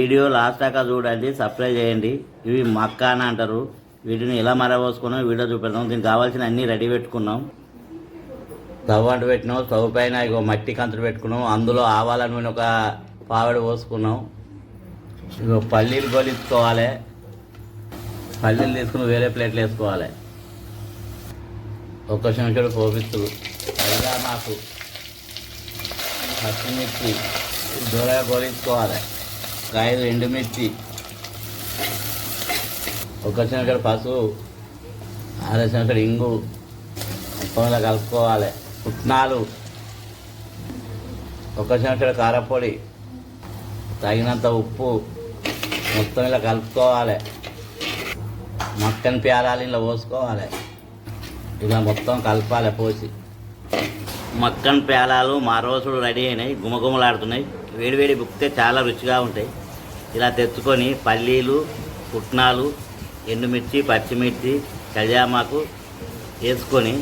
Video last దాకా చూడండి, subscribe చేయండి. ఇవి మక్క అని అంటారు. వీటిని ఎలా మరపోసుకున్నాం వీడియో చూపెడతాం. దీనికి కావాల్సిన అన్నీ రెడీ పెట్టుకున్నాం. స్టవ్ అంటు పెట్టినాం. స్టవ్ పైన ఇగో మట్టి కంచుడు పెట్టుకున్నాం. అందులో ఆవాల నూనె ఒక పావడి పోసుకున్నాం. ఇగో పల్లీలు గొలించుకోవాలి. పల్లీలు తీసుకుని వేరే ప్లేట్లు వేసుకోవాలి. ఒక్క చెంచాడు పోపిస్తులు, మాకు పచ్చిమిర్చి దూరగా గోలించుకోవాలి. 5 ఎండుమిర్చి, ఒక చెంచాడు పసుపు, 6 చెంచాడు ఇంగు మొత్తం ఇలా కలుపుకోవాలి. పుట్నాలు, ఒక చెంచాడు కారపొడి, తగినంత ఉప్పు మొత్తం ఇలా కలుపుకోవాలి. మక్కని ప్యాలాలు ఇలా పోసుకోవాలి. ఇలా మొత్తం కలపాలి పోసి. మక్కన్ పేలాలు మా రోజులు రెడీ అయినాయి, గుమగుమలాడుతున్నాయి. వేడివేడి బుక్తే చాలా రుచిగా ఉంటాయి. ఇలా తెచ్చుకొని పల్లీలు, పుట్నాలు, ఎండుమిర్చి, పచ్చిమిర్చి, కళ్యామాకు వేసుకొని